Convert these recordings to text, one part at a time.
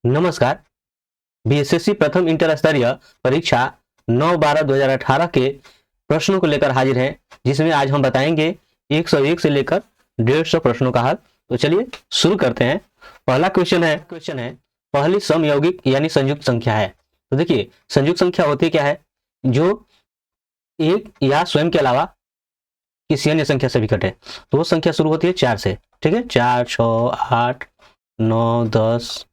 नमस्कार। बीएसएससी प्रथम इंटर स्तरीय परीक्षा 9/12/2018 के प्रश्नों को लेकर हाजिर हैं, जिसमें आज हम बताएंगे 101 से लेकर 150 प्रश्नों का हल। तो चलिए शुरू करते हैं। पहला क्वेश्चन है पहली समयौगिक यानी संयुक्त संख्या है। तो देखिए, संयुक्त संख्या होती क्या है? जो एक या स्वयं के अलावा किसी अन्य संख्या से भी घटे। तो वो संख्या शुरू होती है 4 से। ठीक है, 4, 6, 8, 9, 10,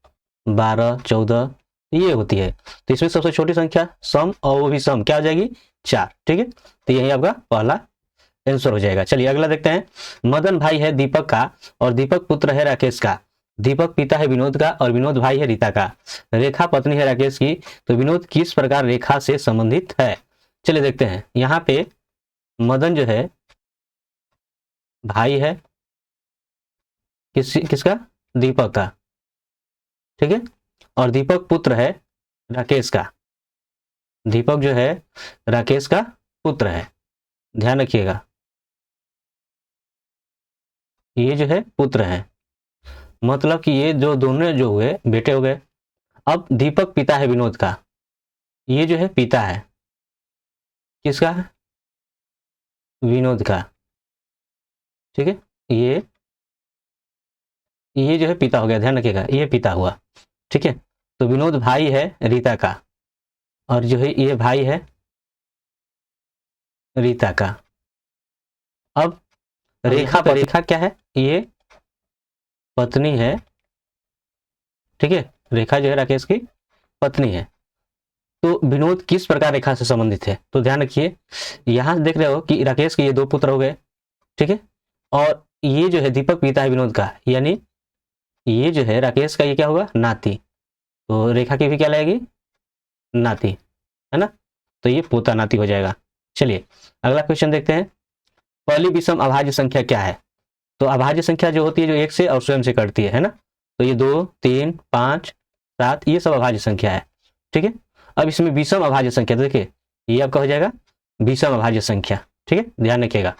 12, 14 ये होती है। तो इसमें सबसे छोटी संख्या सम, और वो भी सम क्या हो जाएगी? 4। ठीक है, तो यही आपका पहला आंसर हो जाएगा। चलिए अगला देखते हैं। मदन भाई है दीपक का और दीपक पुत्र है राकेश का। दीपक पिता है विनोद का और विनोद भाई है रीता का। रेखा पत्नी है राकेश की। तो विनोद किस प्रकार रेखा से संबंधित है? चलिए देखते हैं। यहाँ पे मदन जो है भाई है किसका? दीपक का। ठीक है, और दीपक पुत्र है राकेश का। दीपक जो है राकेश का पुत्र है, ध्यान रखिएगा, ये जो है पुत्र है, मतलब कि ये जो दोनों जो हुए बेटे हो गए। अब दीपक पिता है विनोद का, ये जो है पिता है किसका? विनोद का। ठीक है, ये जो है पिता हो गया, ध्यान रखिएगा, ये पिता हुआ। ठीक है, तो विनोद भाई है रीता का, और जो है ये भाई है रीता का। अब रेखा क्या है? ये पत्नी है। ठीक है, रेखा जो है राकेश की पत्नी है। तो विनोद किस प्रकार रेखा से संबंधित है? तो ध्यान रखिए, यहां देख रहे हो कि राकेश के ये 2 पुत्र हो गए। ठीक है, और ये जो है दीपक पिता है विनोद का, यानी ये जो है राकेश का ये क्या होगा? नाती। तो रेखा की भी क्या लगेगी? नाती, है ना? तो ये पोता नाती हो जाएगा। चलिए अगला क्वेश्चन देखते हैं। पहली विषम अभाज्य संख्या क्या है? तो अभाज्य संख्या जो होती है जो 1 से और स्वयं से कटती है ना? तो ये 2, 3, 5, 7 ये सब अभाज्य संख्या है। ठीक है, अब इसमें विषम अभाज्य संख्या, तो देखिए ये आपका हो जाएगा विषम अभाज्य संख्या। ठीक है, ध्यान रखिएगा,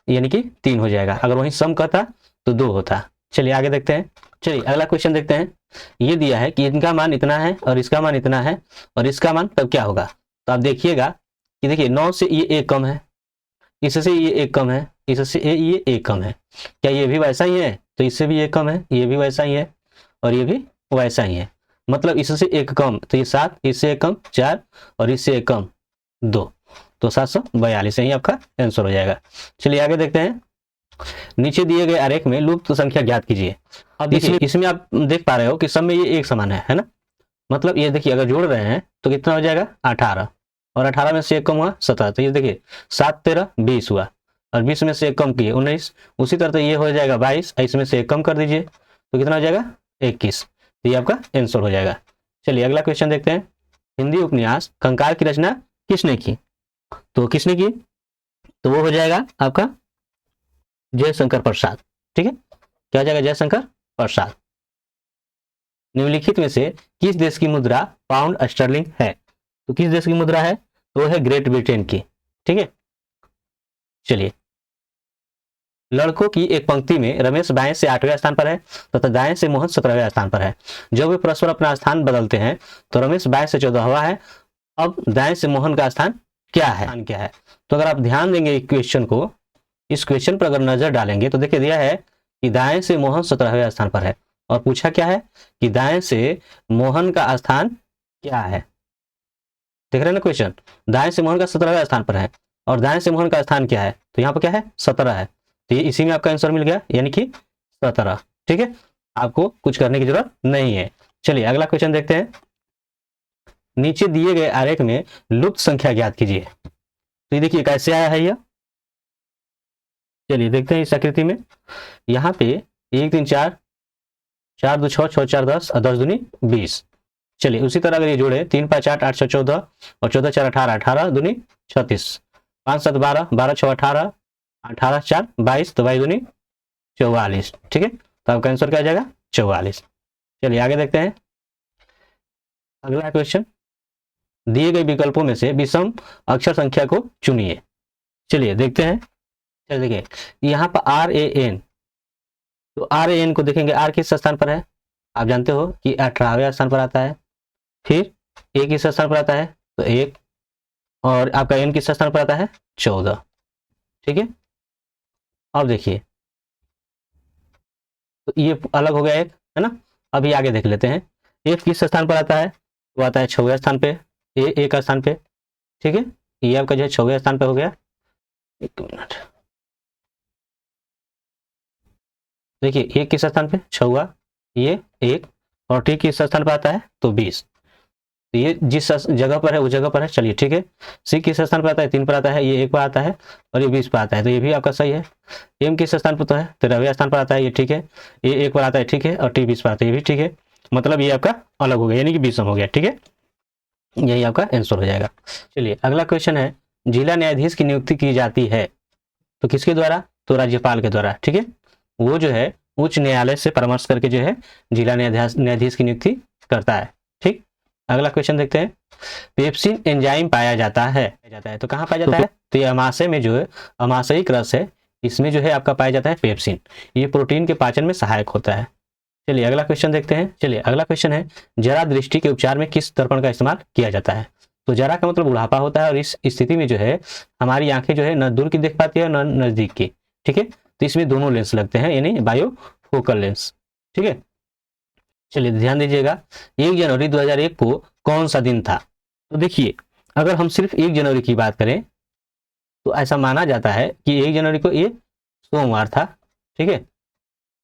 यानी कि 3 हो जाएगा। अगर वहीं सम कहता तो 2 होता। चलिए आगे देखते हैं। चलिए अगला क्वेश्चन देखते हैं। ये दिया है कि इनका मान इतना है और इसका मान इतना है और इसका मान तब क्या होगा? तो आप देखिएगा कि देखिए 9 से ये 1 कम है, इससे ये 1 कम है, इससे ये 1 कम है। क्या ये भी वैसा ही है? तो इससे भी 1 कम है, ये भी वैसा ही है, और ये भी वैसा ही है। मतलब इससे 1 कम, तो ये 7, इससे 1 कम 4, और इससे 1 कम 2। तो 742 यही आपका आंसर हो जाएगा। चलिए आगे देखते हैं। नीचे दिए गए आरेख में लुप्त संख्या ज्ञात कीजिए। अब देखिए इसमें आप देख पा रहे हो कि सब में ये एक समान है ना? मतलब ये देखिए अगर जोड़ रहे हैं तो कितना हो जाएगा? 18, और 18 में से 1 कम हुआ 17। तो ये देखिए 7, 13, 20 हुआ, और 20 में से 1 कम किए 19। उसी तरह तो ये हो जाएगा 22, इसमें से 1 कम कर दीजिए तो कितना हो जाएगा? 21। तो ये आपका आंसर हो जाएगा। चलिए अगला क्वेश्चन देखते हैं। हिंदी उपन्यास कंकाल की रचना किसने की? तो किसने की? तो वो हो जाएगा आपका जयशंकर प्रसाद। ठीक है, क्या हो जाएगा? जयशंकर प्रसाद। निम्नलिखित में से किस देश की मुद्रा पाउंड स्टर्लिंग है? तो किस देश की मुद्रा है? तो वो है ग्रेट ब्रिटेन की। ठीक है, चलिए लड़कों की एक पंक्ति में रमेश बाएं से 8वें स्थान पर है तथा दाएं से मोहन 17वें स्थान पर है। जब वे परस्पर अपना स्थान बदलते हैं तो रमेश बाएं से 14वां है। अब दाएं से मोहन का स्थान क्या है? तो अगर आप ध्यान देंगे क्वेश्चन को, इस क्वेश्चन पर अगर नजर डालेंगे तो देखिए दिया है कि दाएं से मोहन 17वें स्थान पर है, और पूछा क्या है कि दाएं से मोहन का स्थान क्या है। देख रहे हैं ना क्वेश्चन, दाएं से मोहन का 17वें स्थान पर है और दाएं से मोहन का स्थान क्या है? तो यहाँ पर क्या है? 17 है। तो ये इसी में आपका आंसर मिल गया, यानी कि 17। ठीक है, आपको कुछ करने की जरूरत नहीं है। चलिए अगला क्वेश्चन देखते हैं। नीचे दिए गए आरेख में लुप्त संख्या ज्ञात कीजिए। तो ये देखिए कैसे आया है यह। चलिए देखते हैं इस आकृति में। यहाँ पे 1, 3, 4, 4, 2, 6, 6, 4, 10 और 10 दूनी 20। चलिए उसी तरह अगर ये जोड़े 3, 5, 8, 8, 6, 14 और 14, 4, 18, 18 दूनी 36, 5, 7, 12, 12, 6, 18, 18, 4, 22, तो 22 दूनी 44। ठीक है, तो आपका आंसर क्या आ जाएगा? 44। चलिए आगे देखते हैं। अगला क्वेश्चन, दिए गए विकल्पों में से विषम अक्षर संख्या को चुनिए। चलिए देखते हैं। चलिए देखिए यहाँ पर RAN, तो RAN को देखेंगे, R किस स्थान पर है? आप जानते हो कि 18वें स्थान पर आता है, फिर ए किस स्थान पर आता है तो 1, और आपका एन किस स्थान पर आता है 14। ठीक है, अब देखिए तो ये अलग हो गया एक, है ना। अभी आगे देख लेते हैं, एफ किस स्थान पर आता है, वो आता है 6वें स्थान पे, ए का स्थान पे। ठीक है, ये आपका जो है 6वें स्थान पे हो गया। एक मिनट, देखिए ए किस स्थान पे 6वां, ये 1, और टी किस स्थान पर आता है तो 20। तो ये जिस जगह पर है उस जगह पर है, चलिए ठीक है। सी किस स्थान पर आता है 3 पर आता है, ये 1 पर आता है, और ये 20 पर आता है, तो ये भी आपका सही है। एम किस स्थान पर तो है 13वें स्थान पर आता है, ये ठीक है। ये 1 पर आता है, ठीक है, और टी 20 पर आता है, ये भी ठीक है। मतलब ये आपका अलग हो गया, यानी कि 20 हो गया। ठीक है, यही आपका आंसर हो जाएगा। चलिए अगला क्वेश्चन है, जिला न्यायाधीश की नियुक्ति की जाती है तो किसके द्वारा, तो राज्यपाल के द्वारा। ठीक है, वो जो है उच्च न्यायालय से परामर्श करके जो है जिला न्यायाधीश की नियुक्ति करता है। ठीक, अगला क्वेश्चन देखते हैं, पेप्सिन एंजाइम पाया जाता है तो कहाँ पाया जाता है, तो ये अमाशय में जो है, अमाशयिक रस है, इसमें जो है आपका पाया जाता है पेप्सिन। ये प्रोटीन के पाचन में सहायक होता है। चलिए अगला क्वेश्चन देखते हैं। चलिए अगला क्वेश्चन है, जरा दृष्टि के उपचार में किस दर्पण का इस्तेमाल किया जाता है, तो जरा का मतलब बुढ़ापा होता है, और इस स्थिति में जो है हमारी आंखें जो है न दूर की देख पाती है न नजदीक की। ठीक है, तो इसमें दोनों लेंस लगते हैं, यानी बायोफोकल लेंस। ठीक है, चलिए ध्यान दीजिएगा, 1 जनवरी 2001 को कौन सा दिन था, तो देखिए अगर हम सिर्फ 1 जनवरी की बात करें तो ऐसा माना जाता है कि 1 जनवरी को ये सोमवार था। ठीक है,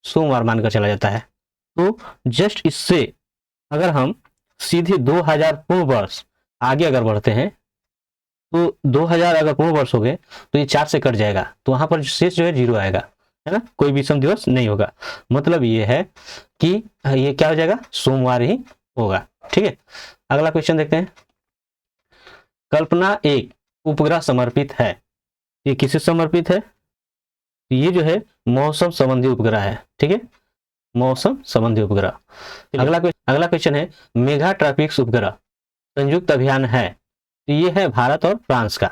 सोमवार मानकर चला जाता है। तो जस्ट इससे अगर हम सीधे 2000 पूर्ण वर्ष आगे अगर बढ़ते हैं, तो 2000 अगर पूर्ण वर्ष हो गए तो ये 4 से कट जाएगा, तो वहां पर शेष जो है 0 आएगा, है ना, कोई विषम दिवस नहीं होगा। मतलब ये है कि ये क्या हो जाएगा, सोमवार ही होगा। ठीक है, अगला क्वेश्चन देखते हैं, कल्पना एक उपग्रह समर्पित है, ये किसे समर्पित है, ये जो है मौसम संबंधी उपग्रह है। ठीक है, मौसम संबंधी उपग्रह। अगला क्वेश्चन है, मेगा ट्रैफिक्स उपग्रह संयुक्त अभियान है, तो ये है भारत और फ्रांस का।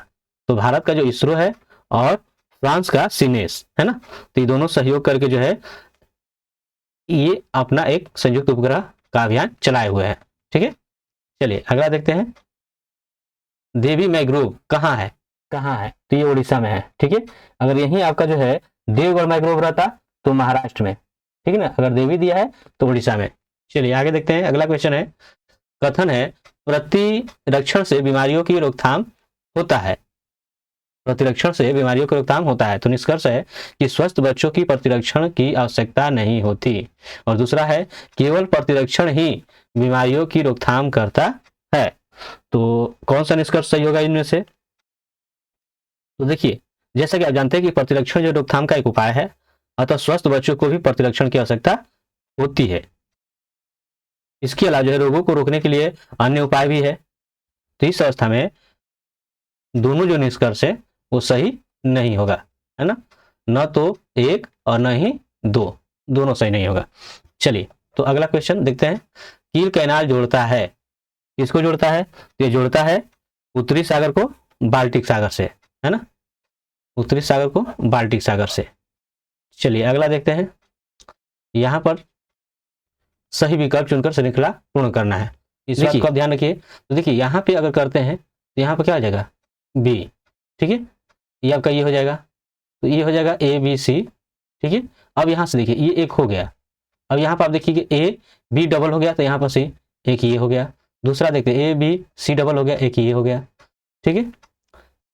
तो भारत का जो इसरो है और फ्रांस का सीनेस है ना, तो ये दोनों सहयोग करके जो है ये अपना एक संयुक्त उपग्रह का अभियान चलाए हुए हैं। ठीक है, चलिए अगला देखते हैं, देवी मैग्रोव कहाँ है, तो ये उड़ीसा में है। ठीक है, अगर यही आपका जो है देवगढ़ मैग्रोव रहता तो महाराष्ट्र में। ठीक है ना, अगर देवी दिया है तो उड़ीसा में। चलिए आगे देखते हैं, अगला क्वेश्चन है, कथन है प्रतिरक्षण से बीमारियों की रोकथाम होता है, प्रतिरक्षण से बीमारियों की रोकथाम होता है, तो निष्कर्ष है कि स्वस्थ बच्चों की प्रतिरक्षण की आवश्यकता नहीं होती, और दूसरा है केवल प्रतिरक्षण ही बीमारियों की रोकथाम करता है। तो कौन सा निष्कर्ष सही होगा इनमें से, तो देखिए जैसा कि आप जानते हैं कि प्रतिरक्षण जो रोकथाम का एक उपाय है, अतः स्वस्थ बच्चों को भी प्रतिरक्षण की आवश्यकता होती है। इसके अलावा जो है रोगों को रोकने के लिए अन्य उपाय भी है, तो इस अवस्था में दोनों जो निष्कर्ष है वो सही नहीं होगा, है ना, न तो एक और न ही दो, दोनों सही नहीं होगा। चलिए तो अगला क्वेश्चन देखते हैं, कील कैनाल जोड़ता है, किसको जोड़ता है, ये जोड़ता है उत्तरी सागर को बाल्टिक सागर से, है ना, उत्तरी सागर को बाल्टिक सागर से। चलिए अगला देखते हैं, यहां पर सही विकल्प चुनकर श्रृंखला पूर्ण करना है, इस बात को आप ध्यान रखिए। तो देखिए यहाँ पे अगर करते हैं तो यहाँ पर क्या हो जाएगा बी। ठीक है, ये आपका ये हो जाएगा, तो ये हो जाएगा ए बी सी। ठीक है, अब यहाँ से देखिए ये एक हो गया, अब यहाँ पर आप देखिए कि ए बी डबल हो गया, तो यहाँ पर सी, एक ये हो गया। दूसरा देखते हैं ए बी सी डबल हो गया, एक ये हो गया। ठीक है,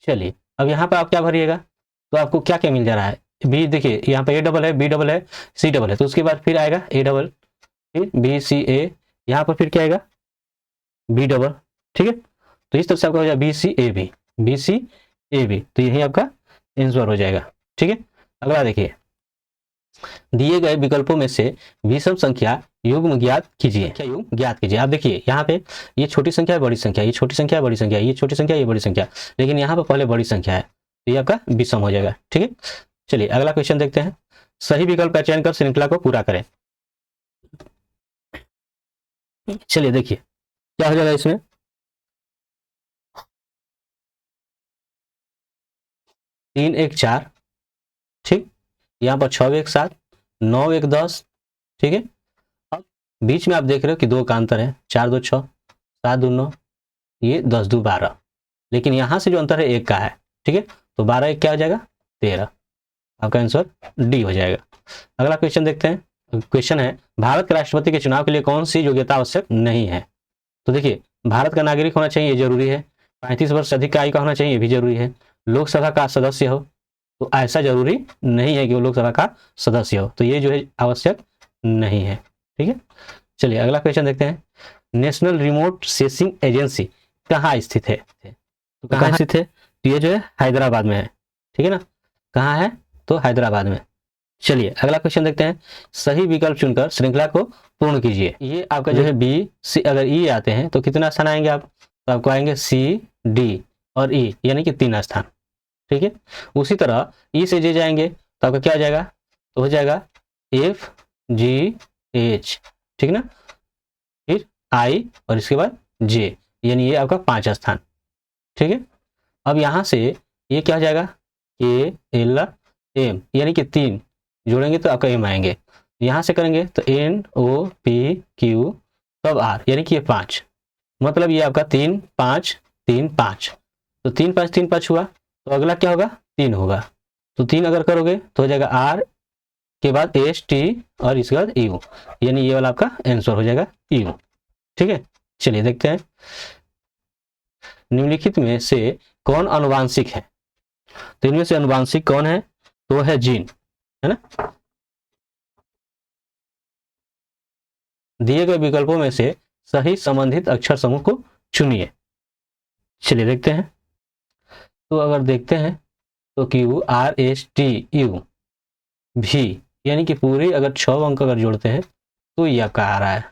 चलिए अब यहाँ पर आप क्या भरिएगा, तो आपको क्या क्या मिल जा रहा है, बी देखिए यहाँ पर ए डबल है, बी डबल है, सी डबल है, तो उसके बाद फिर आएगा ए डबल, फिर बी सी ए, यहाँ पर फिर क्या आएगा बी डबल। ठीक है, तो इस तरह से आपका हो जाएगा B C A B, B C A B, तो यही आपका आंसर हो जाएगा। ठीक है, अगला देखिए, दिए गए विकल्पों में से विषम संख्या युग्म ज्ञात कीजिए, क्या युग्म ज्ञात कीजिए। आप देखिए यहाँ पे ये छोटी संख्या है बड़ी संख्या, ये छोटी संख्या है बड़ी संख्या, ये छोटी संख्या ये बड़ी संख्या, लेकिन यहाँ पर पहले बड़ी संख्या है, तो ये आपका विषम हो जाएगा। ठीक है, चलिए अगला क्वेश्चन देखते हैं, सही विकल्प का चयन कर श्रृंखला को पूरा करें। चलिए देखिए क्या हो जाएगा इसमें, 3 1 4, ठीक, यहाँ पर 6 1 7, 9 1 10। ठीक है, अब बीच में आप देख रहे हो कि 2 का अंतर है, 4 2 6, 7 2 9, ये 10 2 12, लेकिन यहाँ से जो अंतर है 1 का है, ठीक है। तो 12 1 क्या हो जाएगा, 13। आपका आंसर डी हो जाएगा। अगला क्वेश्चन देखते हैं। क्वेश्चन है, भारत के राष्ट्रपति के चुनाव के लिए कौन सी योग्यता आवश्यक नहीं है। तो देखिए, भारत का नागरिक होना चाहिए, ये जरूरी है। 35 वर्ष से अधिक का आयु का होना चाहिए, ये भी जरूरी है। लोकसभा का सदस्य हो, तो ऐसा जरूरी नहीं है कि वो लोकसभा का सदस्य हो, तो ये जो है आवश्यक नहीं है, ठीक है। चलिए अगला क्वेश्चन देखते हैं। नेशनल रिमोट सेंसिंग एजेंसी कहाँ स्थित है, तो कहाँ स्थित है, तो ये जो है हैदराबाद में है, ठीक है ना। कहाँ है, तो हैदराबाद में। चलिए अगला क्वेश्चन देखते हैं। सही विकल्प चुनकर श्रृंखला को पूर्ण कीजिए। ये आपका जो है बी सी, अगर ई आते हैं तो कितना स्थान आएंगे आप, तो आपको आएंगे सी डी और ई, यानी कि 3 स्थान, ठीक है। उसी तरह ई से जे जाएंगे तो आपका क्या हो जाएगा, तो हो जाएगा एफ जी एच, ठीक ना। फिर आई और इसके बाद जे, यानी ये आपका 5 स्थान, ठीक है। अब यहां से ये क्या हो जाएगा, के एल एम, यानी कि 3 जोड़ेंगे तो आपका एम आएंगे। यहां से करेंगे तो एन ओ पी क्यू तब आर, यानी कि ये 5, मतलब ये आपका 3 5 3 5, तो 3 5 3 5 हुआ। तो अगला क्या होगा, 3 होगा। तो 3 अगर करोगे तो हो जाएगा आर के बाद एस टी और इसके बाद यू, यानी ये वाला आपका आंसर हो जाएगा यू, ठीक है। चलिए देखते हैं। निम्नलिखित में से कौन अनुवांशिक है, तो इनमें से अनुवांशिक कौन है, तो है जीन, है ना। दिए गए विकल्पों में से सही संबंधित अक्षर समूह को चुनिए। चलिए देखते हैं। तो अगर देखते हैं तो Q R S T U भी, यानी कि पूरे अगर 6 अंक अगर जोड़ते हैं तो ये आपका आ रहा है।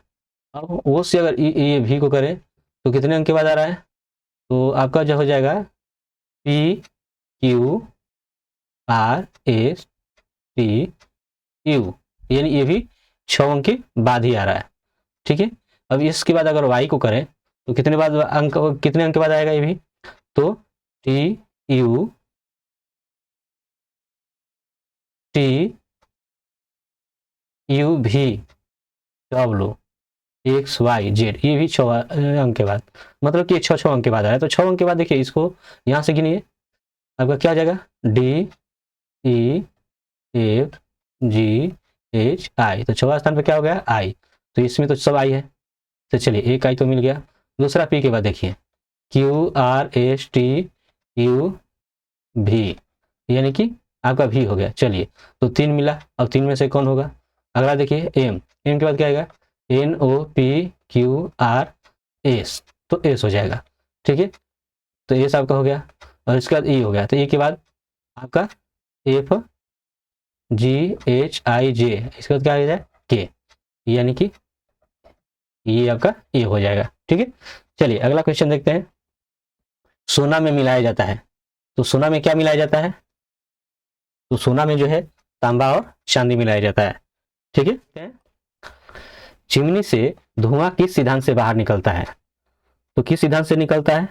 अब वो से अगर ये भी को करें तो कितने अंक के बाद आ रहा है, तो आपका जो हो जाएगा P Q R S T U, यानी ये भी 6 अंक के बाद ही आ रहा है, ठीक है। अब इसके बाद अगर y को करें तो कितने बाद अंक, कितने अंक के बाद आएगा ये भी, तो टी यू भी डब्ल्यू एक्स वाई जेड, ये भी 6 अंक के बाद, मतलब कि 6 अंक के बाद आया। तो 6 अंक के बाद देखिए इसको यहाँ से गिनिए, आपका क्या आ जाएगा, D E F G H I, तो 6वां स्थान पे क्या हो गया, आई, तो इसमें तो सब आई है। तो चलिए एक आई तो मिल गया। दूसरा पी के बाद देखिए Q R S T U भी, यानी कि आपका भी हो गया। चलिए तो 3 मिला, अब 3 में से कौन होगा। अगला देखिए एम, एम के बाद क्या आएगा, N O P Q R S, तो एस हो जाएगा, ठीक है। तो एस आपका हो गया और इसके बाद ई हो गया, तो ई के बाद आपका एफ जी एच आई जे, इसके बाद क्या आ जाए के, यानी कि ये आपका ए हो जाएगा, ठीक है। चलिए अगला क्वेश्चन देखते हैं। सोना में मिलाया जाता है, तो सोना में क्या मिलाया जाता है, तो सोना में जो है तांबा और चांदी मिलाया जाता है, ठीक है। चिमनी से धुआं किस सिद्धांत से बाहर निकलता है, तो किस सिद्धांत से निकलता है,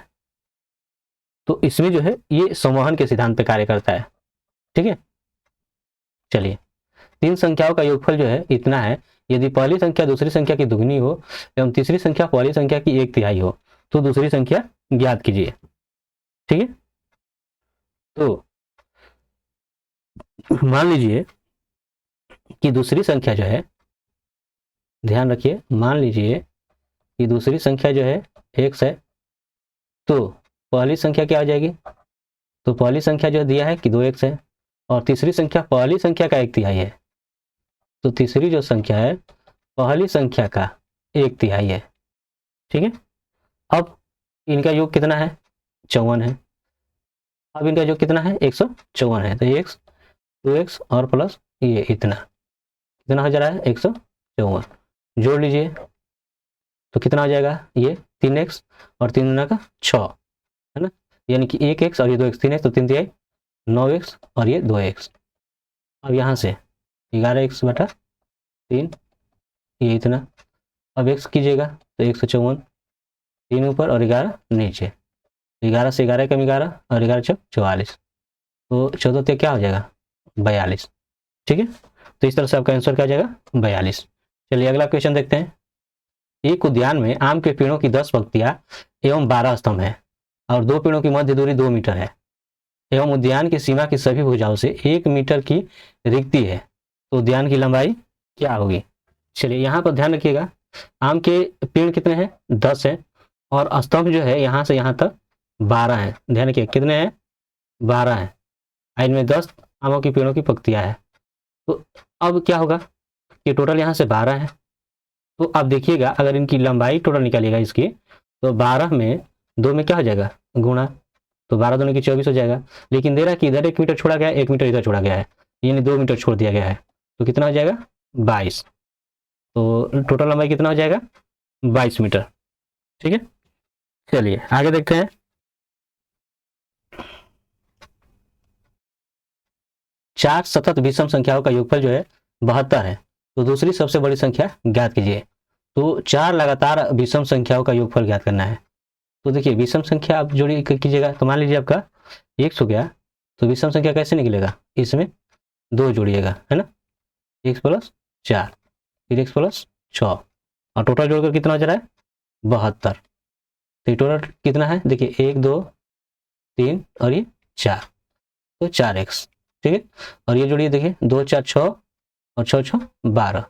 तो इसमें जो है ये संवहन के सिद्धांत पे कार्य करता है, ठीक है। चलिए 3 संख्याओं का योगफल जो है इतना है, यदि पहली संख्या दूसरी संख्या की दुगनी हो एवं तीसरी संख्या पहली संख्या की 1/3 हो तो दूसरी संख्या ज्ञात कीजिए, ठीक है। तो मान लीजिए कि दूसरी संख्या जो है, ध्यान रखिए, मान लीजिए कि दूसरी संख्या जो है x है, तो पहली संख्या क्या आ जाएगी, तो पहली संख्या जो दिया है कि 2x है और तीसरी संख्या पहली संख्या का 1/3 है, तो तीसरी जो संख्या है पहली संख्या का 1/3 है, ठीक है। अब इनका योग कितना है, 54 है। अब इनका योग कितना है, 154 है, तो x 2x और प्लस ये इतना, कितना हो जा रहा है 154, जोड़ लीजिए तो कितना हो जाएगा, ये 3x और 3 गुना का 6, है ना, यानी कि 1x और ये 2x, 3x तो 3 3 9x और ये 2x। अब यहाँ से 11x बटा 3, ये इतना, अब x कीजिएगा तो 154, 3 ऊपर और 11 नीचे, 11 से 11 कम 11 और 11 छक 44, तो 14 ते क्या हो जाएगा 42, ठीक है। तो इस तरह से आपका आंसर क्या हो जाएगा 42। चलिए अगला क्वेश्चन देखते हैं। एक उद्यान में आम के पेड़ों की 10 पंक्तियां एवं 12 स्तंभ है और 2 पेड़ों की मध्य दूरी 2 मीटर है एवं उद्यान की सीमा की सभी भुजाओं से 1 मीटर की रिक्ति है, तो उद्यान की लंबाई क्या होगी? चलिए यहाँ पर ध्यान रखिएगा, आम के पेड़ कितने हैं? 10 है और स्तंभ जो है यहाँ से यहाँ तक 12 है। ध्यान रखिए कितने हैं? 12 है। इनमें 10 आमों की पेड़ों की पंक्तियां है। तो अब क्या होगा कि टोटल यहाँ से 12 है। तो अब देखिएगा अगर इनकी लंबाई टोटल निकालिएगा इसकी, तो 12 में 2 में क्या हो जाएगा? गुणा, तो 12 दूनी की 24 हो जाएगा। लेकिन दे रहा है कि इधर 1 मीटर छोड़ा गया है, 1 मीटर इधर छोड़ा गया है, यानी 2 मीटर छोड़ दिया गया है, तो कितना हो जाएगा? 22। तो टोटल लंबाई कितना हो जाएगा? 22 मीटर। ठीक है, चलिए आगे देखते हैं। 4 सतत विषम संख्याओं का योगफल जो है 72 है, तो दूसरी सबसे बड़ी संख्या ज्ञात कीजिए। तो 4 लगातार विषम संख्याओं का योगफल ज्ञात करना है। तो देखिए विषम संख्या आप जोड़ी कीजिएगा, तो मान लीजिए आपका 100 गया, तो विषम संख्या कैसे निकलेगा? इसमें 2 जोड़िएगा, है ना, x + 4 फिर x + 6 और टोटल जोड़कर कितना हो जा रहा है? 72। तो टोटल कितना है? देखिए 1 2 3 और ये 4, तो 4x। ठीक है, और ये जोड़िए, देखिए 2 4 6 और 6 6 12।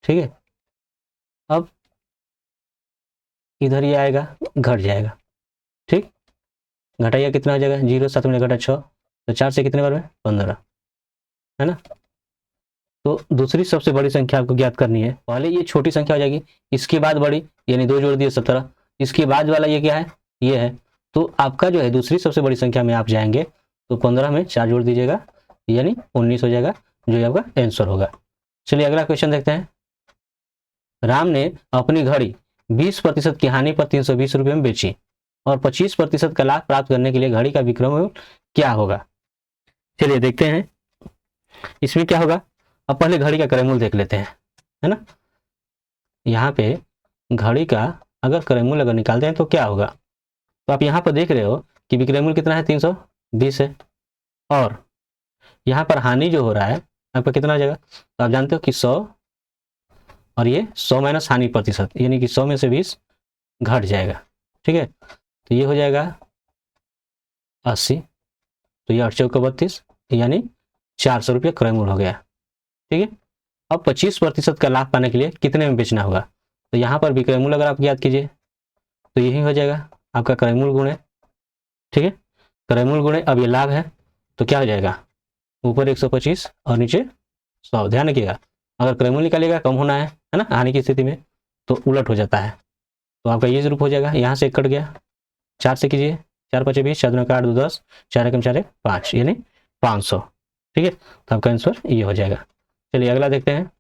ठीक है, अब इधर ये आएगा, घट जाएगा। ठीक, घटाइए कितना हो जाएगा? 0 7 में घटा 6, तो 4 से कितने बार में? 15, है ना। तो दूसरी सबसे बड़ी संख्या आपको ज्ञात करनी है। पहले ये छोटी संख्या हो जाएगी, इसके बाद बड़ी, यानी 2 जोड़ दिए 17, इसके बाद वाला ये क्या है? ये है। तो आपका जो है दूसरी सबसे बड़ी संख्या में आप जाएंगे तो 15 में 4 जोड़ दीजिएगा, यानी 19 हो जाएगा, जो आपका आंसर होगा। चलिए अगला क्वेश्चन देखते हैं। राम ने अपनी घड़ी 20% की हानि पर 320 रुपये में बेची और 25% का लाभ प्राप्त करने के लिए घड़ी का विक्रय मूल्य क्या होगा? चलिए देखते हैं इसमें क्या होगा। अब पहले घड़ी का क्रय मूल्य देख लेते हैं, है ना। यहाँ पे घड़ी का अगर क्रय मूल्य अगर निकालते हैं तो क्या होगा? तो आप यहाँ पर देख रहे हो कि विक्रय मूल्य कितना है? 320 है, और यहाँ पर हानि जो हो रहा है आपका कितना हो जाएगा? तो आप जानते हो कि 100 और ये 100 माइनस हानि प्रतिशत, यानी कि 100 में से 20 घट जाएगा। ठीक है, तो ये हो जाएगा 80, तो ये 8 चौक 32, यानी 400 रुपये क्रय मूल्य हो गया। ठीक है, अब 25% का लाभ पाने के लिए कितने में बेचना होगा? तो यहाँ पर विक्रय मूल्य अगर आप याद कीजिए तो यही हो जाएगा आपका क्रय मूल्य गुणे। ठीक है, क्रय मूल्य गुणे, अब ये लाभ है तो क्या हो जाएगा? ऊपर 125 और नीचे 100। ध्यान रखिएगा अगर क्रय मूल्य निकालिएगा कम होना है ना, हानि की स्थिति में, तो उलट हो जाता है। तो आपका ये रूप हो जाएगा, यहाँ से कट गया, 4 से कीजिए, 4 5 20, 4 2 8 2 10, 4 1 4 5, यानी 500। ठीक है, तो आपका आंसर ये हो जाएगा। चलिए अगला देखते हैं।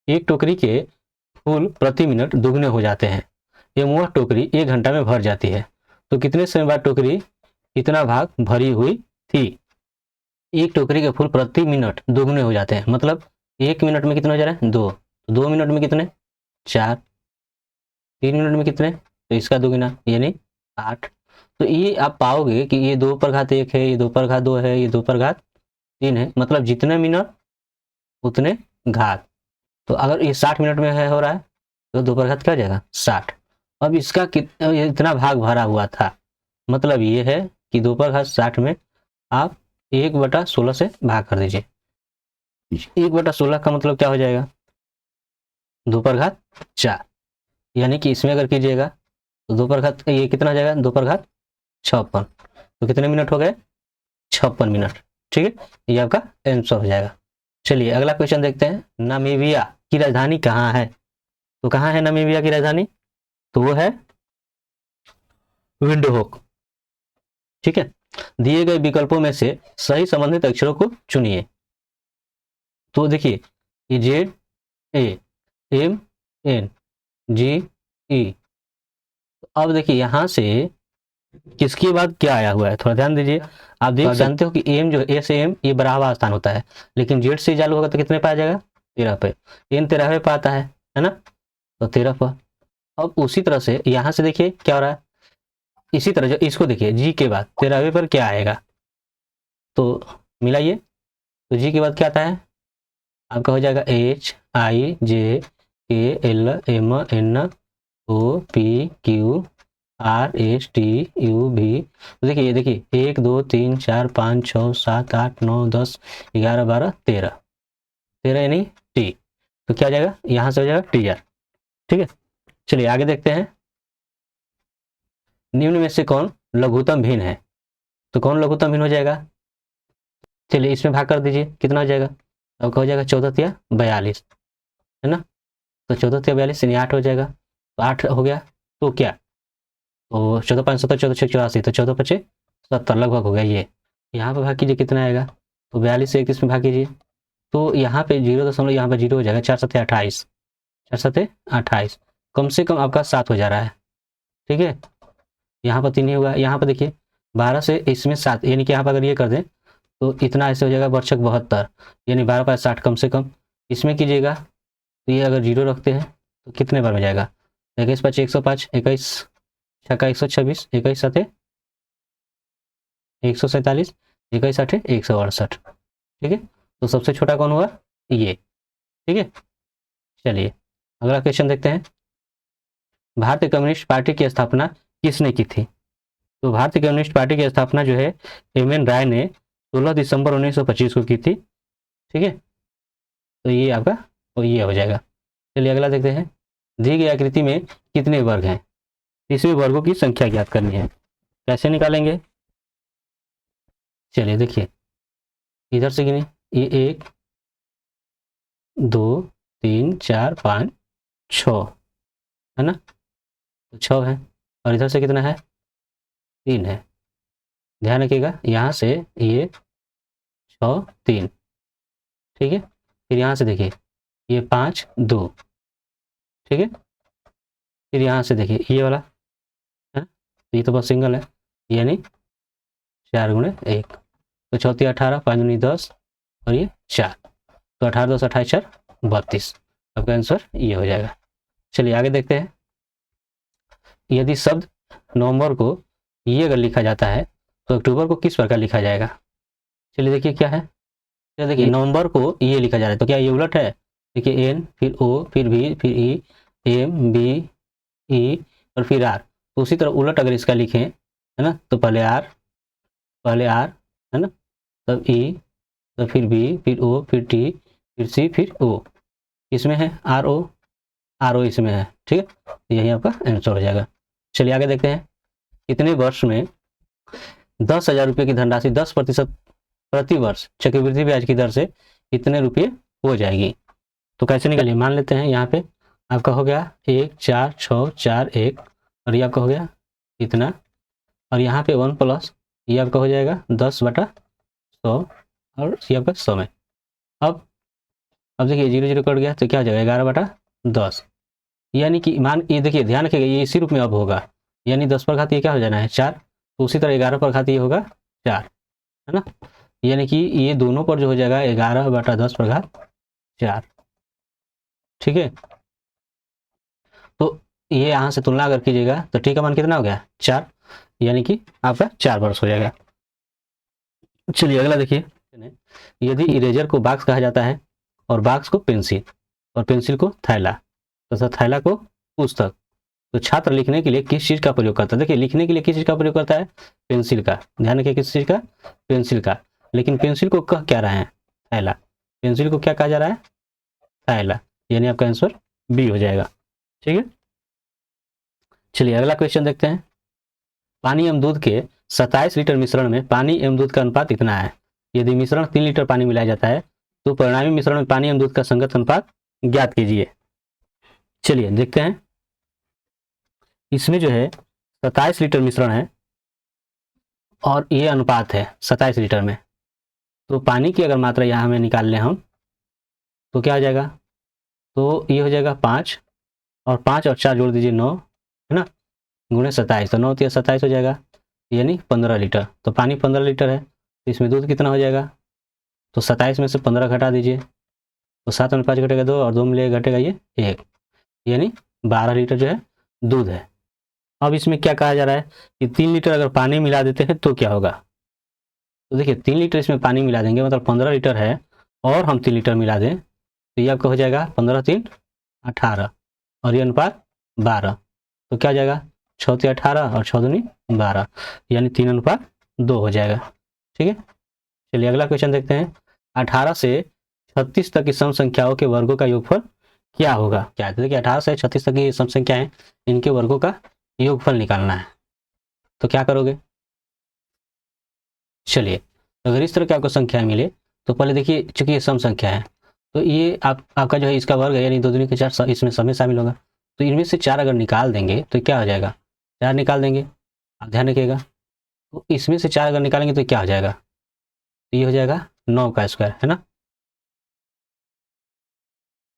एक टोकरी के फूल प्रति मिनट दुगने हो जाते हैं एवं वह टोकरी 1 घंटा में भर जाती है, तो कितने समय बाद टोकरी इतना भाग भरी हुई थी? एक टोकरी के फूल प्रति मिनट दुगने हो जाते हैं, मतलब 1 मिनट में कितना हो जा रहा है? 2, 2 मिनट में कितने? 4, 3 मिनट में कितने? तो इसका दुगुना यानी 8। तो ये आप पाओगे कि ये 2 पर घात 1 है, ये 2 पर घात 2 है, ये 2 पर घात 3 है, मतलब जितने मिनट उतने घात। तो अगर ये 60 मिनट में है हो रहा है तो 2 पर घात क्या हो जाएगा? 60। अब इसका इतना भाग भरा हुआ था, मतलब ये है कि 2 पर घात 60 में आप 1/16 से भाग कर दीजिए। 1/16 का मतलब क्या हो जाएगा? 2 पर घात 4, यानी कि इसमें अगर कीजिएगा तो 2 पर घात ये कितना हो जाएगा? 2 पर घात 56, तो कितने मिनट हो गए? 56 मिनट। ठीक है, ये आपका आंसर हो जाएगा। चलिए अगला क्वेश्चन देखते हैं। नामीबिया की राजधानी कहाँ है? तो कहाँ है नामीबिया की राजधानी? तो वो है विंडहोक। ठीक है, दिए गए विकल्पों में से सही संबंधित अक्षरों को चुनिए। तो देखिए ZAMNGE। अब देखिए यहां से किसके बाद क्या आया हुआ है, थोड़ा ध्यान दीजिए। आप देख जानते हो कि एम जो ए से एम ये बराबर स्थान होता है, लेकिन जेड से चालू होगा तो कितने पे आ जाएगा? 13 पे। एन 13वें पे आता है ना, तो 13 पर। अब उसी तरह से यहां से देखिए क्या हो रहा है, इसी तरह जो इसको देखिए जी के बाद 13वें पर क्या आएगा, तो मिलाइए। तो जी के बाद क्या आता है आपका? हो जाएगा HIJ KLMNOPQRSTUV। तो देखिए ये देखिए 1 2 3 4 5 6 7 8 9 10 11 12 13 13 यानी टी। तो क्या हो जाएगा, यहाँ से हो जाएगा टीआर। ठीक है, चलिए आगे देखते हैं। निम्न में से कौन लघुत्तम भिन्न है? तो कौन लघुत्तम भिन्न हो जाएगा? चलिए इसमें भाग कर दीजिए, कितना हो जाएगा? अब हो जाएगा 14 या 42, है ना। तो 14 या 42 यानी 8 हो जाएगा। तो 8 हो गया, तो क्या, तो 14 5 70 14 6 84, तो 14 5 70 लगभग हो गया। ये यहाँ पर भाग कीजिए, कितना आएगा? तो 42 से 31 में भाग कीजिए, तो यहाँ पे 0 यहाँ पर 0 हो जाएगा। 4 7 28, 4 7 28, कम से कम आपका 7 हो जा रहा है। ठीक है, यहाँ पर 3 ही हुआ। यहाँ पर देखिए 12 से इसमें 7, यानी कि यहाँ पर अगर ये कर दें तो इतना ऐसे हो जाएगा बर्छक 72, यानी 12 5 60 कम से कम। इसमें कीजिएगा तो ये अगर 0 रखते हैं तो कितने बार में जाएगा? 21 5 105, 21 छक्का 126, 21 7 147, 21 8 168। ठीक है, तो सबसे छोटा कौन हुआ? ये। ठीक है, चलिए अगला क्वेश्चन देखते हैं। भारतीय कम्युनिस्ट पार्टी की स्थापना किसने की थी? तो भारतीय कम्युनिस्ट पार्टी की स्थापना जो है एम.एन. राय ने 16 दिसंबर 1925 को की थी। ठीक है, तो ये आपका तो ये हो जाएगा। चलिए अगला देखते हैं। दी गई आकृति में कितने वर्ग हैं? इसमें वर्गों की संख्या ज्ञात करनी है। कैसे निकालेंगे? चलिए देखिए, इधर से गिने, ये 1 2 3 4 5 6, है ना, तो 6 है। और इधर से कितना है? 3 है। ध्यान रखिएगा, यहाँ से ये 6 3। ठीक है, फिर यहाँ से देखिए ये 5 2। ठीक है, फिर यहाँ से देखिए ये वाला है, ये तो बस सिंगल है, यानी 4 गुणे 1, तो 34 18, 5 दूनी 10 और ये 4, तो 18 10 28 4 32। आपका आंसर ये हो जाएगा। चलिए आगे देखते हैं। यदि शब्द नवंबर को ये अगर लिखा जाता है तो अक्टूबर को किस प्रकार लिखा जाएगा? चलिए देखिए क्या है। चलिए देखिए, नवंबर को ये लिखा जा रहा है, तो क्या ये उलट है? देखिए एन, फिर ओ, फिर वी, फिर ई, एम बी ई और फिर आर। तो उसी तरह उलट अगर इसका लिखें, है ना, तो पहले आर, है ना, तब ई, तो फिर बी, फिर ओ, फिर टी, फिर सी, फिर ओ। इसमें है आर ओ इसमें है। ठीक है, तो यही आपका आंसर हो जाएगा। चलिए आगे देखते हैं। कितने वर्ष में 10,000 रुपये की धनराशि 10% प्रति वर्ष चक्रवृद्धि ब्याज की दर से कितने रुपये हो जाएगी? तो कैसे निकालिए? मान लेते हैं यहाँ पे आपका हो गया 1 4 6 4 1, और ये आपका हो गया इतना, और यहाँ पे 1 प्लस ये आपका हो जाएगा 10/100, और ये आपका 100 में। अब देखिए 0 0 कट गया, तो क्या हो जाएगा 11/10, यानी कि मान ये देखिए ध्यान रखिएगा, ये इसी रूप में अब होगा, यानी 10 पर घात ये क्या हो जाना है 4, तो उसी तरह 11 पर घात ये होगा 4, है ना, यानी कि ये दोनों पर जो हो जाएगा 11/10 पर घात 4। ठीक है, तो ये यहाँ से तुलना अगर कीजिएगा तो टी का मान कितना हो गया 4, यानी कि आपका 4 वर्ष हो जाएगा। चलिए अगला देखिए। यदि इरेजर को बॉक्स कहा जाता है और बॉक्स को पेंसिल और पेंसिल को थैला तथा थैला को पुस्तक, तो छात्र लिखने के लिए किस चीज का प्रयोग करता है? देखिए लिखने के लिए किस चीज का प्रयोग करता है? पेंसिल का। ध्यान रखिए किस चीज का? पेंसिल का। लेकिन पेंसिल को कह क्या रहे हैं? थैला। पेंसिल को क्या कहा जा रहा है? थैला, यानी आपका आंसर बी हो जाएगा। ठीक है, चलिए अगला क्वेश्चन देखते हैं। पानी एवं दूध के 27 लीटर मिश्रण में पानी एवं दूध का अनुपात कितना है? यदि मिश्रण 3 लीटर पानी मिलाया जाता है तो परिणामी मिश्रण में पानी एवं दूध का संगत अनुपात ज्ञात कीजिए। चलिए देखते हैं। इसमें जो है 27 लीटर मिश्रण है और ये अनुपात है 27 लीटर में, तो पानी की अगर मात्रा यहाँ हमें निकाल लें हम, तो क्या हो जाएगा? तो ये हो जाएगा 5, और 5 और 4 जोड़ दीजिए 9, है ना, गुणे 27, तो 9 × 27 हो जाएगा, यानी 15 लीटर। तो पानी 15 लीटर है, तो इसमें दूध कितना हो जाएगा? तो 27 में से 15 घटा दीजिए, तो 7 में 5 घटेगा 2, और 2 में घटेगा ये 1, यानी 12 लीटर जो है दूध है। अब इसमें क्या कहा जा रहा है कि 3 लीटर अगर पानी मिला देते हैं तो क्या होगा? तो देखिए 3 लीटर इसमें पानी मिला देंगे, मतलब 15 लीटर है, और हम 3 लीटर मिला दें तो ये आपका हो जाएगा 15 3 18 और ये अनुपात 12, तो क्या हो जाएगा 6 × 18 और 6 दूनी 12, यानी 3:2 हो जाएगा। ठीक है, चलिए अगला क्वेश्चन देखते हैं। 18 से 36 तक की सम संख्याओं के वर्गों का योगफल क्या होगा। क्या है, देखिए 18 से 36 तक की सम संख्या है, इनके वर्गों का योगफल निकालना है, तो क्या करोगे। चलिए, अगर इस तरह की आपको संख्या मिले तो पहले देखिए, चूंकि ये सम संख्या है तो ये आपका जो है इसका वर्ग है, यानी 2 दूनी के 4, इसमें समय शामिल होगा, तो इनमें से 4 अगर निकाल देंगे तो क्या हो जाएगा, 4 निकाल देंगे। आप ध्यान रखिएगा, तो इसमें से 4 अगर निकालेंगे तो क्या हो जाएगा, तो ये हो जाएगा 9 का स्क्वायर, है ना।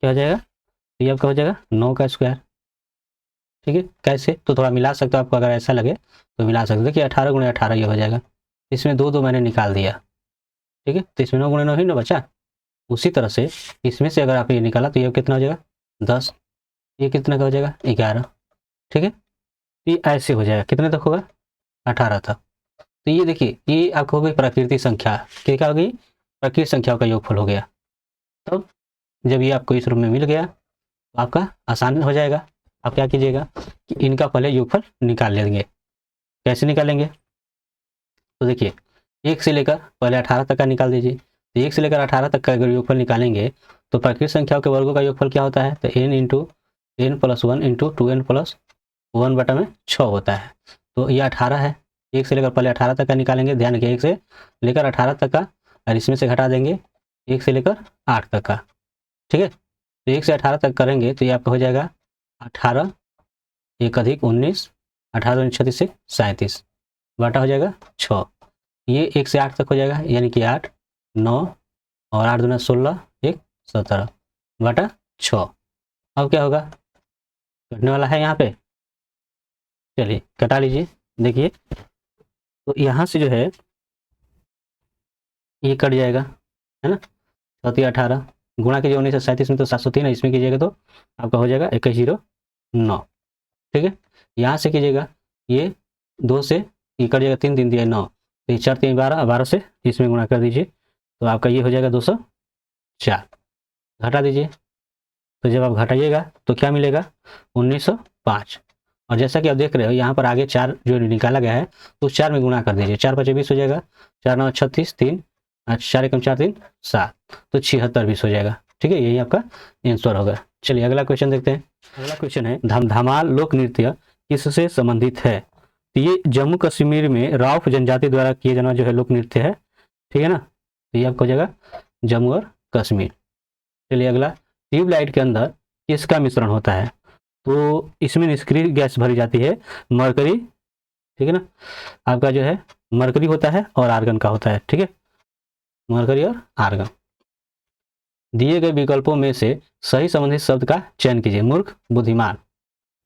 क्या हो जाएगा, तो ये आपका हो जाएगा 9 का स्क्वायर। ठीक है, कैसे, तो थोड़ा मिला सकते हो, आपको अगर ऐसा लगे तो मिला सकते हो। देखिए 18 × 18 ये हो जाएगा, इसमें 2 मैंने निकाल दिया। ठीक है, तो इसमें 9 × 9 ही ना बचा। उसी तरह से इसमें से अगर आप ये निकाला तो ये कितना हो जाएगा 10, ये कितना का हो जाएगा 11। ठीक है, ये ऐसे हो जाएगा, कितने तक होगा 18 तक। तो ये देखिए, ये आपको हो गई प्राकृतिक संख्या, क्या हो गई, प्राकृतिक संख्याओं का योगफल हो गया। तब जब ये आपको इस रूप में मिल गया तो आपका आसान हो जाएगा। आप क्या कीजिएगा कि इनका पहले योगफल निकाल लेंगे। कैसे निकालेंगे, तो देखिए 1 से लेकर पहले 18 तक का निकाल दीजिए। तो 1 से लेकर 18 तक का अगर योगफल निकालेंगे तो प्राकृतिक संख्याओं के वर्गों का योगफल क्या होता है, तो n × n + 1 × 2n + 1/6 होता है। तो ये 18 है, 1 से लेकर पहले 18 तक का निकालेंगे। ध्यान रखिए 1 से लेकर 18 तक का, और इसमें से घटा देंगे 1 से लेकर 8 तक का। ठीक है, तो 1 से 18 तक करेंगे तो ये आपका हो जाएगा 18, 1 + 19, 18 × 36 से 37 बटा हो जाएगा 6। ये 1 से 8 तक हो जाएगा, यानी कि 8, 9 और 8 दूना 16, 1 17 बटा 6। अब क्या होगा, कटने वाला है यहाँ पे, चलिए कटा लीजिए। देखिए तो यहाँ से जो है ये कट जाएगा, है ना। 7 × 18 गुणा कीजिए 19 से 37 में, तो 703 है, इसमें कीजिएगा तो आपका हो जाएगा 2109। ठीक है, यहाँ से कीजिएगा, ये 2 से ये कट जाएगा, 3 3 दिया 9, तो ये 4 3 12, 12 से इसमें गुणा कर दीजिए तो आपका ये हो जाएगा 204। घटा दीजिए, तो जब आप घटाइएगा तो क्या मिलेगा 1905। और जैसा कि आप देख रहे हो यहाँ पर आगे 4 जो निकाला गया है तो 4 में गुणा कर दीजिए, 4 × 5 = 20 हो जाएगा, 4 × 9 = 36, 3 4 × 4 3 7, तो 76 20 हो जाएगा। ठीक है, यही आपका आंसर होगा। चलिए अगला क्वेश्चन देखते हैं। अगला क्वेश्चन है, धमाल लोक नृत्य किससे संबंधित है। तो ये जम्मू कश्मीर में राउफ जनजाति द्वारा किए जाना जो है लोक नृत्य है। ठीक है ना, तो ये आपका हो जाएगा जम्मू और कश्मीर। चलिए अगला, ट्यूबलाइट के अंदर किसका मिश्रण होता है। तो इसमें निष्क्रिय गैस भरी जाती है, मरकरी। ठीक है ना, आपका जो है मरकरी होता है और आर्गन का होता है। ठीक है, मरकरी और आर्गन। दिए गए विकल्पों में से सही संबंधित शब्द का चयन कीजिए। मूर्ख, बुद्धिमान,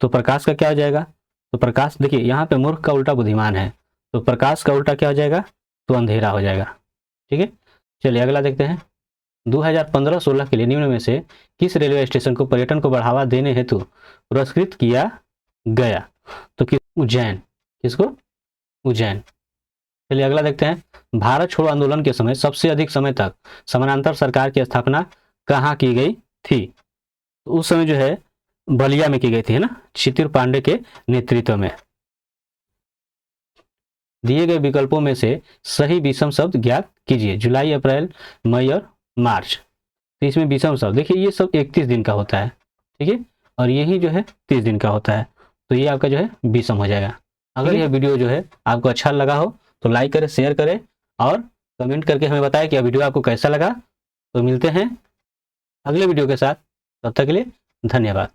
तो प्रकाश का क्या हो जाएगा, तो प्रकाश, देखिए यहाँ पे मूर्ख का उल्टा बुद्धिमान है, तो प्रकाश का उल्टा क्या हो जाएगा, तो अंधेरा हो जाएगा। ठीक है, चलिए अगला देखते हैं। 2015-16 के लिए निम्न में से किस रेलवे स्टेशन को पर्यटन को बढ़ावा देने हेतु पुरस्कृत किया गया। तो उज्जैन, किसको, उज्जैन। चलिए अगला देखते हैं। भारत छोड़ो आंदोलन के समय सबसे अधिक समय तक समानांतर सरकार की स्थापना कहाँ की गई थी। तो उस समय जो है बलिया में की गई थी, है ना, क्षितिर पांडे के नेतृत्व में। दिए गए विकल्पों में से सही विषम शब्द ज्ञात कीजिए। जुलाई, अप्रैल, मई और मार्च। तो इसमें विषम शब्द देखिए, ये सब 31 दिन का होता है। ठीक है, और यही जो है 30 दिन का होता है, तो ये आपका जो है विषम हो जाएगा। अगर यह वीडियो जो है आपको अच्छा लगा हो तो लाइक करें, शेयर करें और कमेंट करके हमें बताएं कि यह वीडियो आपको कैसा लगा। तो मिलते हैं अगले वीडियो के साथ, तब तक के लिए धन्यवाद।